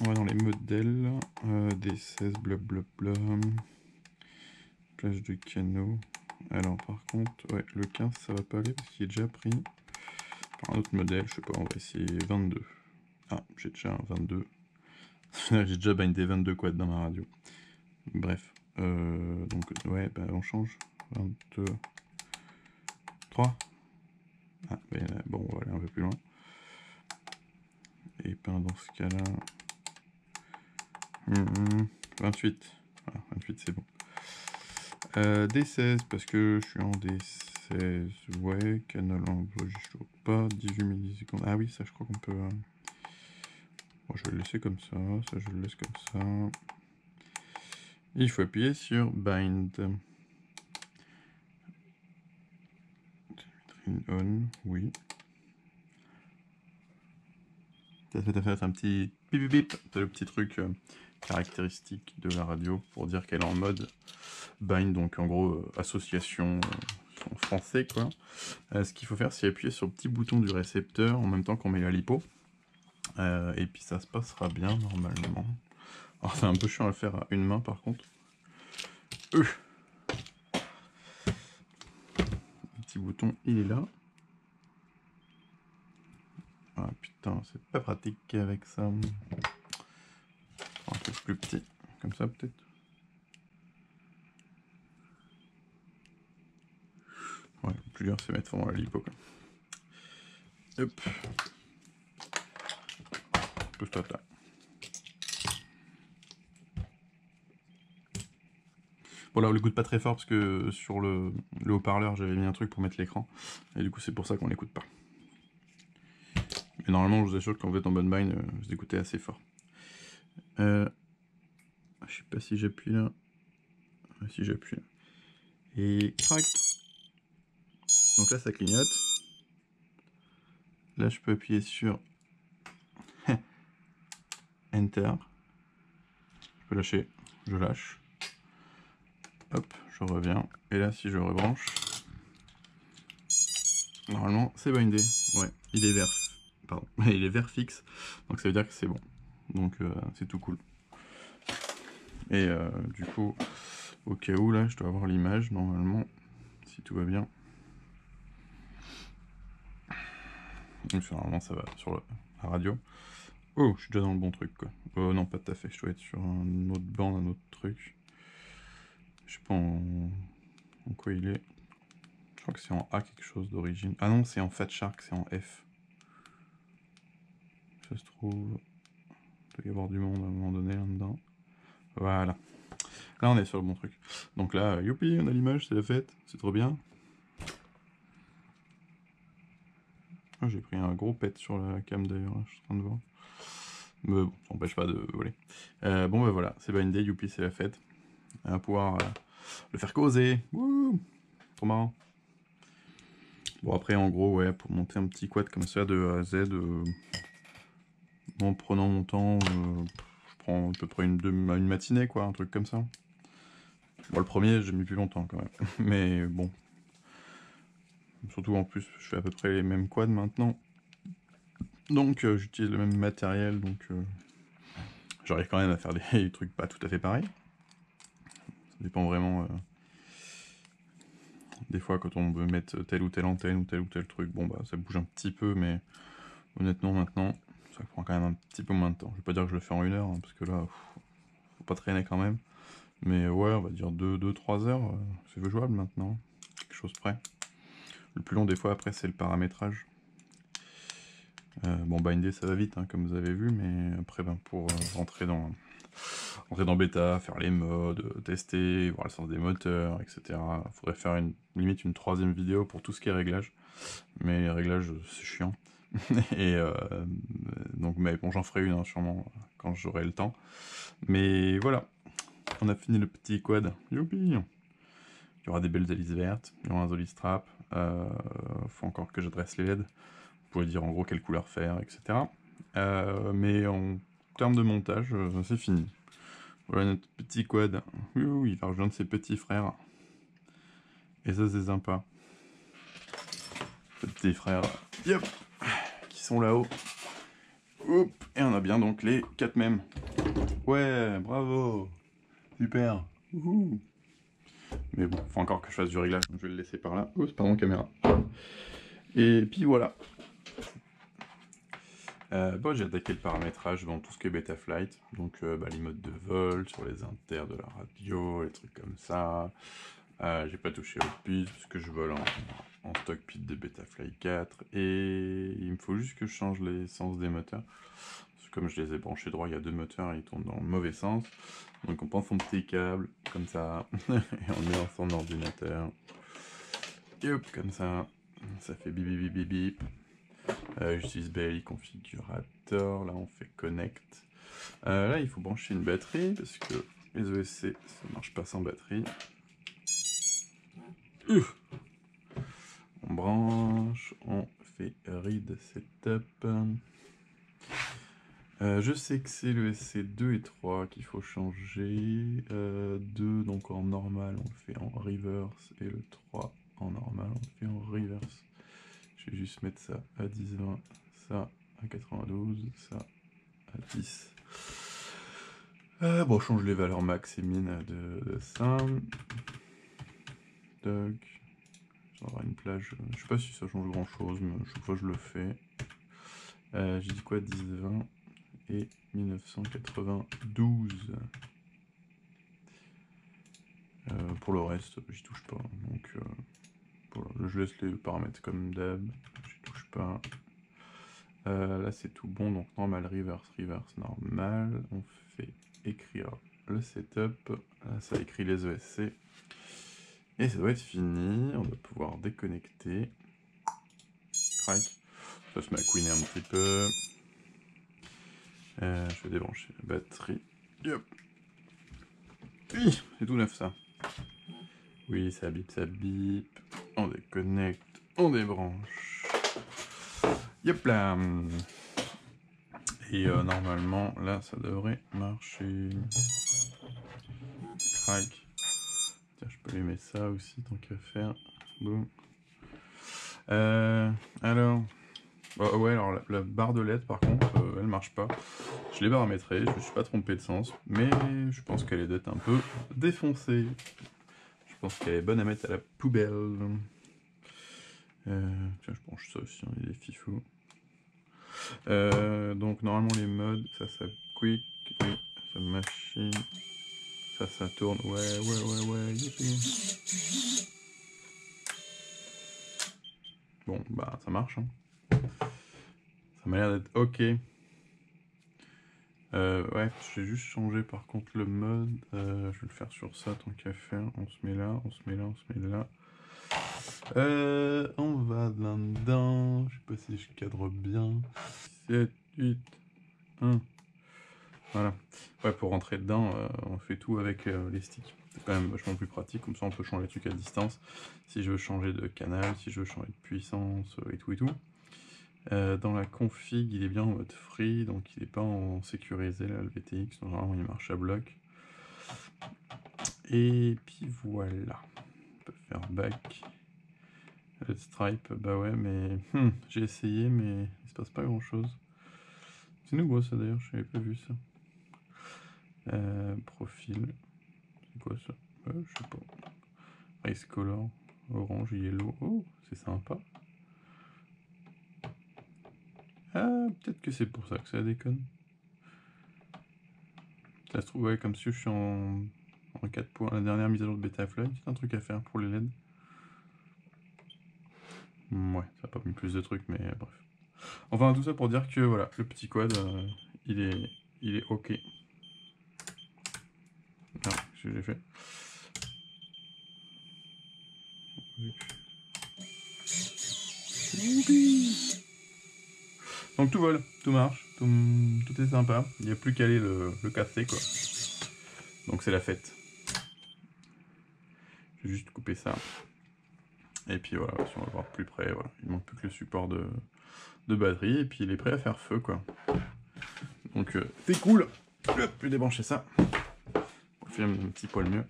va dans les modèles. D16, blablabla. Plage de canot. Alors par contre, ouais, le 15 ça va pas aller parce qu'il est déjà pris par un autre modèle, je sais pas, on va essayer 22. Ah, j'ai déjà un 22. J'ai déjà bindé 22 quads dans ma radio. Bref, donc ouais, bah, on change. 23. Ah, bah, bon, on va aller un peu plus loin. Et ben dans ce cas-là... 28. Voilà, 28 c'est bon. D16 parce que je suis en D16. Ouais, canal enregistre pas. 18 millisecondes. Ah oui, ça je crois qu'on peut... Bon, je vais le laisser comme ça. Ça je le laisse comme ça. Il faut appuyer sur Bind. On, oui. Ça fait un petit bip bip bip. C'est le petit truc caractéristique de la radio pour dire qu'elle est en mode Bind, donc en gros association en français quoi. Ce qu'il faut faire, c'est appuyer sur le petit bouton du récepteur en même temps qu'on met la lipo. Et puis ça se passera bien normalement. Alors c'est un peu chiant à le faire à une main par contre. Le petit bouton il est là. Ah putain, c'est pas pratique avec ça. Un peu plus petit, comme ça peut-être. Ouais, le plus dur c'est mettre vraiment la lipo quoi. Hop. Pousse-toi là. Bon là on l'écoute pas très fort parce que sur le haut-parleur j'avais mis un truc pour mettre l'écran. Et du coup c'est pour ça qu'on l'écoute pas. Mais normalement je vous assure que quand vous êtes en bonne bind, vous écoutez assez fort. Je sais pas si j'appuie là. Si j'appuie là. Et crac. Donc là ça clignote. Là je peux appuyer sur Enter. Je peux lâcher. Je lâche. Hop, je reviens. Et là si je rebranche. Normalement c'est bindé. Ouais, il est vert. Pardon. Il est vert fixe. Donc ça veut dire que c'est bon. Donc c'est tout cool. Et du coup, au cas où là, je dois avoir l'image normalement, si tout va bien. Donc normalement ça va sur la radio. Oh, je suis déjà dans le bon truc quoi. Non, pas tout à fait, je dois être sur un autre bande, un autre truc. Je sais pas en quoi il est. Je crois que c'est en A quelque chose d'origine. Ah non, c'est en Fat Shark, c'est en F. Ça se trouve... Il doit y avoir du monde à un moment donné là-dedans. Voilà. Là on est sur le bon truc. Donc là, youpi, on a l'image, c'est la fête, c'est trop bien. Oh, j'ai pris un gros pet sur la cam d'ailleurs, je suis en train de voir. Mais bon, ça n'empêche pas de voler. Bon ben voilà, c'est bindé, youpi, c'est la fête. On va pouvoir le faire causer. Wouh, trop marrant. Bon après en gros, ouais, pour monter un petit quad comme ça de A à Z, en prenant mon temps, je prends à peu près une matinée, quoi, un truc comme ça. Bon, le premier, j'ai mis plus longtemps quand même. Mais bon. Surtout en plus, je fais à peu près les mêmes quads maintenant. Donc j'utilise le même matériel, donc j'arrive quand même à faire des trucs pas tout à fait pareils. Ça dépend vraiment. Des fois, quand on veut mettre telle ou telle antenne ou tel truc, bon bah ça bouge un petit peu, mais honnêtement maintenant, ça prend quand même un petit peu moins de temps. Je vais pas dire que je le fais en 1 heure, hein, parce que là, faut pas traîner quand même. Mais ouais, on va dire 2-3 heures, c'est jouable maintenant, quelque chose près. Le plus long des fois après c'est le paramétrage. Bon, binder ça va vite, hein, comme vous avez vu, mais après ben, pour rentrer dans bêta, faire les modes, tester, voir le sens des moteurs, etc. Il faudrait faire limite une 3e vidéo pour tout ce qui est réglage. Mais les réglages, c'est chiant. Et donc, mais bon, j'en ferai une hein, sûrement quand j'aurai le temps. Mais voilà, on a fini le petit quad. Youpi! Il y aura des belles hélices vertes, il y aura un joli strap. Faut encore que j'adresse les LED. Vous pouvez dire en gros quelle couleur faire, etc. Mais en termes de montage, c'est fini. Voilà notre petit quad. Oui, il va rejoindre ses petits frères. Et ça, c'est sympa. Petits frères, yep, qui sont là-haut. Hop, et on a bien donc les 4 mêmes. Ouais, bravo. Super. Wouhou. Mais bon, faut encore que je fasse du réglage. Je vais le laisser par là. Oups, pardon, caméra. Et puis voilà. Bon, j'ai attaqué le paramétrage dans tout ce qui est Betaflight, donc les modes de vol, sur les inters de la radio, les trucs comme ça. J'ai pas touché aux puces parce que je vole en stockpit de Betaflight 4 et il me faut juste que je change l'essence des moteurs. Parce que comme je les ai branchés droit, il y a 2 moteurs et ils tournent dans le mauvais sens. Donc on prend son petit câble comme ça et on le met dans son ordinateur. Et hop, comme ça, ça fait bip bip bip bip. J'utilise BLI configurator, là on fait connect. Là il faut brancher une batterie parce que les ESC ça marche pas sans batterie. On branche, on fait read setup. Je sais que c'est le SC2 et 3 qu'il faut changer. 2 donc en normal on le fait en reverse et le 3 en normal on le fait en reverse. Je vais juste mettre ça à 10-20, ça à 92, ça à 10. Bon, je change les valeurs max et min de ça. Tac. Ça aura une plage. Je sais pas si ça change grand chose, mais chaque fois je le fais. J'ai dit quoi, 10-20 et 1992. Pour le reste, j'y touche pas. Donc, je laisse les paramètres comme d'hab. J'y touche pas. Là c'est tout bon, donc normal, reverse, normal. On fait écrire le setup. Là ça écrit les ESC. Et ça doit être fini. On doit pouvoir déconnecter. Crac. Ça se met à couiner un petit peu. Je vais débrancher la batterie. Yep. Oui, c'est tout neuf ça. Oui, ça bip, ça bip. On déconnecte, on débranche. Yep là. Et normalement, là, ça devrait marcher. Crac. Tiens, je peux allumer ça aussi, tant qu'à faire. Boum. Alors... ouais, alors la barre de LED, par contre, elle marche pas. Je l'ai paramétrée, je me suis pas trompé de sens, mais je pense qu'elle est d'être un peu défoncée. Je pense qu'elle est bonne à mettre à la poubelle. Tiens, je branche ça aussi, on est des fifous. Donc normalement les modes, ça quick, oui, ça machine, ça tourne, ouais, yippie. Bon, bah ça marche, hein. Ça m'a l'air d'être ok. Ouais, je vais juste changer par contre le mode, je vais le faire sur ça tant qu'à faire, on se met là, on se met là, on se met là. On va là-dedans, je sais pas si je cadre bien. 7, 8, 1. Voilà. Ouais, pour rentrer dedans, on fait tout avec les sticks. C'est quand même vachement plus pratique, comme ça on peut changer les trucs à distance. Si je veux changer de canal, si je veux changer de puissance, et tout et tout. Dans la config, il est bien en mode free, donc il n'est pas en sécurisé là, le VTX, normalement il marche à bloc. Et puis voilà, on peut faire back. Le stripe, bah ouais, mais j'ai essayé, mais il se passe pas grand chose. C'est nouveau ça d'ailleurs, je n'avais pas vu ça. Profil, c'est quoi ça? Je sais pas. Race color, orange, yellow, oh, c'est sympa. Ah, peut-être que c'est pour ça que ça déconne. Ça se trouve, ouais, comme si je suis en 4 points, la dernière mise à jour de Betaflight, c'est un truc à faire pour les LED. Ouais, ça n'a pas mis plus de trucs, mais bref. Enfin, tout ça pour dire que voilà, le petit quad, il est ok. Non, je l'ai fait. Donc tout vole, tout marche, tout est sympa. Il n'y a plus qu'à aller le casser, quoi. Donc c'est la fête. Je vais juste couper ça. Et puis voilà, si on va voir plus près, voilà. Il manque plus que le support de batterie, et puis il est prêt à faire feu, quoi. Donc c'est cool. Hop, je vais débrancher ça. Pour le faire un petit poil mieux.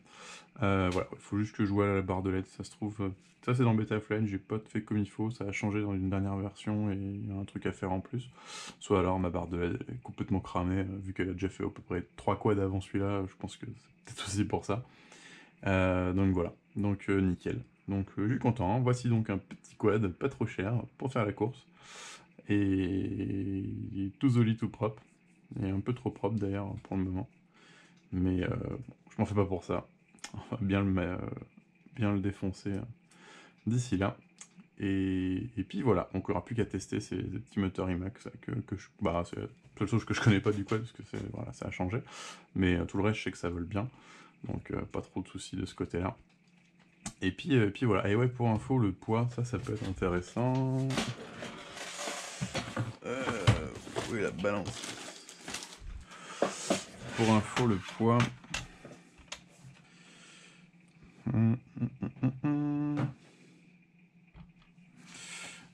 Voilà, il faut juste que je joue à la barre de LED, ça se trouve. Ça c'est dans Betaflight, j'ai pas fait comme il faut, ça a changé dans une dernière version et il y a un truc à faire en plus. Soit alors ma barre de LED est complètement cramée, vu qu'elle a déjà fait à peu près 3 quads avant celui-là, je pense que c'est peut-être aussi pour ça. Donc voilà, donc nickel. Donc je suis content, voici donc un petit quad, pas trop cher, pour faire la course. Et il est tout joli, tout propre. Et un peu trop propre d'ailleurs pour le moment. Mais je m'en fais pas pour ça. On va bien le défoncer d'ici là. Et puis voilà, donc il n'y aura plus qu'à tester ces petits moteurs IMAX bah, c'est la seule chose que je connais pas du quad, parce que voilà, ça a changé. Mais tout le reste, je sais que ça vole bien. Donc pas trop de soucis de ce côté-là. Et puis voilà. Et ouais, pour info, le poids, ça peut être intéressant. Oui, la balance. Pour info, le poids.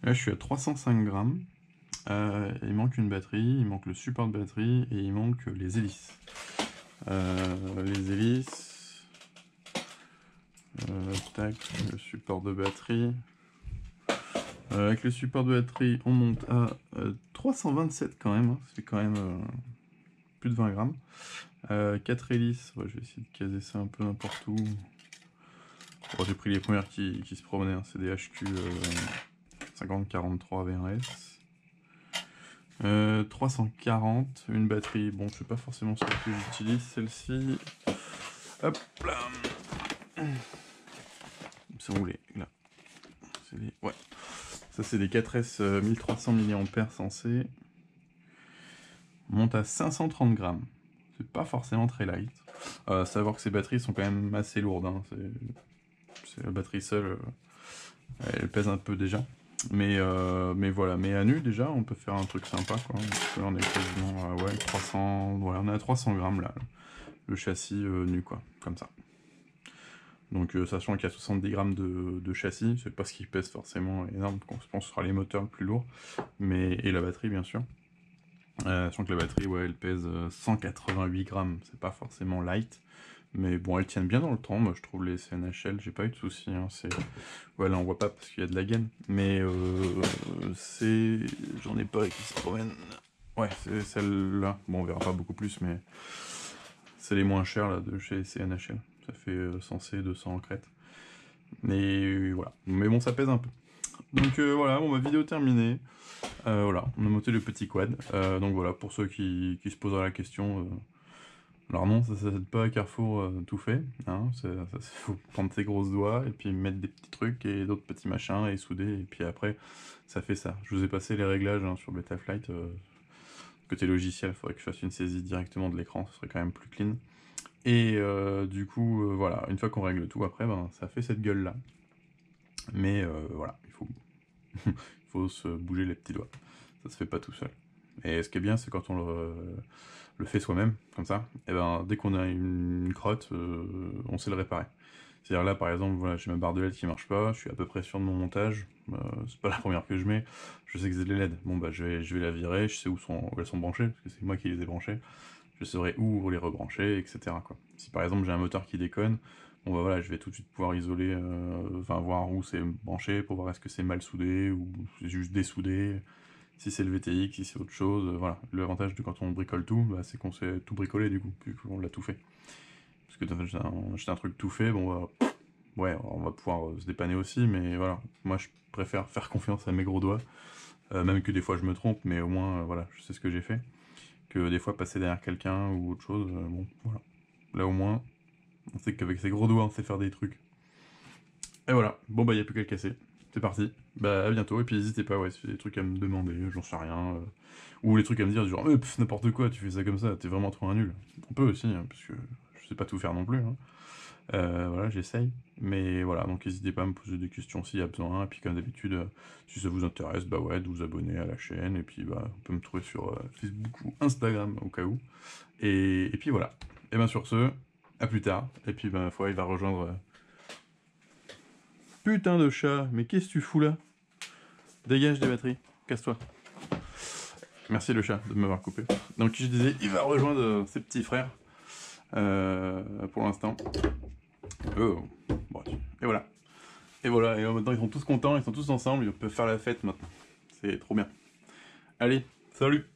Là, je suis à 305 grammes. Il manque une batterie, il manque le support de batterie et il manque les hélices. Les hélices. Tac, le support de batterie. Avec le support de batterie, on monte à 327 quand même. C'est quand même plus de 20 grammes. 4 hélices, ouais, je vais essayer de caser ça un peu n'importe où. Bon, j'ai pris les premières qui se promenaient, hein. C'est des HQ 5043 VRS. 340, une batterie, bon, je sais pas forcément ce que j'utilise, celle-ci. Hop là. C'est où là. Ouais. Ça, c'est des 4S 1300 mAh censés. Monte à 530 grammes. C'est pas forcément très light. Savoir que ces batteries sont quand même assez lourdes. Hein. C'est la batterie seule, elle pèse un peu déjà. Mais voilà, mais à nu déjà, on peut faire un truc sympa, quoi. Parce que là, on est quasiment ouais, 300, voilà, on est à 300 grammes là, le châssis nu, quoi, comme ça. Donc sachant qu'il y a 70 grammes de châssis, c'est pas ce qui pèse forcément énorme, je pense que ce sera les moteurs le plus lourd, et la batterie bien sûr. Sachant que la batterie, ouais, elle pèse 188 grammes, c'est pas forcément light, mais bon, elles tiennent bien dans le temps, moi je trouve les CNHL, j'ai pas eu de soucis, hein, voilà, on voit pas parce qu'il y a de la gaine, mais j'en ai pas qui se promènent, ouais, c'est celle-là, bon on verra pas beaucoup plus, mais c'est les moins chers là de chez CNHL, ça fait 100C, 200 en crête, mais voilà, mais bon ça pèse un peu. Donc voilà, bon, ma vidéo terminée. Voilà, on a monté le petit quad. Donc voilà, pour ceux qui se poseraient la question, alors non, ça s'aide pas à Carrefour tout fait. Hein, faut prendre ses grosses doigts et puis mettre des petits trucs et d'autres petits machins et souder. Et puis après, ça fait ça. Je vous ai passé les réglages hein, sur Betaflight. Côté logiciel, il faudrait que je fasse une saisie directement de l'écran, ce serait quand même plus clean. Et du coup, voilà, une fois qu'on règle tout, après, ben, ça fait cette gueule-là. Mais voilà, il faut se bouger les petits doigts. Ça se fait pas tout seul. Et ce qui est bien, c'est quand on le fait soi-même, comme ça, et ben dès qu'on a une crotte, on sait le réparer. C'est-à-dire là, par exemple, voilà, j'ai ma barre de LED qui marche pas, je suis à peu près sûr de mon montage, c'est pas la première que je mets, je sais que c'est des LED, bon bah je vais la virer, je sais où elles sont branchées, parce que c'est moi qui les ai branchées, je saurai où les rebrancher, etc. quoi. Si par exemple j'ai un moteur qui déconne, bon bah voilà, je vais tout de suite pouvoir isoler, enfin voir où c'est branché, pour voir est-ce que c'est mal soudé, ou c'est juste dessoudé, si c'est le VTX, si c'est autre chose, voilà. L'avantage de quand on bricole tout, bah, c'est qu'on sait tout bricoler du coup, vu qu'on l'a tout fait. Parce que j'ai un truc tout fait, bon bah, ouais, on va pouvoir se dépanner aussi, mais voilà. Moi je préfère faire confiance à mes gros doigts, même que des fois je me trompe, mais au moins, voilà, je sais ce que j'ai fait. Que des fois passer derrière quelqu'un ou autre chose, bon, voilà. Là au moins, on sait qu'avec ses gros doigts, on sait faire des trucs. Et voilà, bon bah y a plus qu'à le casser. C'est parti. Bah à bientôt, et puis n'hésitez pas, ouais, si vous avez des trucs à me demander, j'en sais rien. Ou les trucs à me dire, genre, n'importe quoi, tu fais ça comme ça, t'es vraiment trop un nul. On peut aussi, hein, parce que je sais pas tout faire non plus. Hein. Voilà, j'essaye. Mais voilà, donc n'hésitez pas à me poser des questions s'il y a besoin. Et puis comme d'habitude, si ça vous intéresse, bah ouais, de vous abonner à la chaîne. Et puis bah, on peut me trouver sur Facebook ou Instagram au cas où. Et puis voilà. Et bien sur ce, à plus tard. Et puis bah, il va rejoindre... Putain de chat, mais qu'est-ce que tu fous là? Dégage des batteries, casse-toi. Merci le chat de m'avoir coupé. Donc je disais, il va rejoindre ses petits frères. Pour l'instant. Oh. Bon, et voilà. Et voilà, et maintenant ils sont tous contents, ils sont tous ensemble, ils peuvent faire la fête maintenant. C'est trop bien. Allez, salut!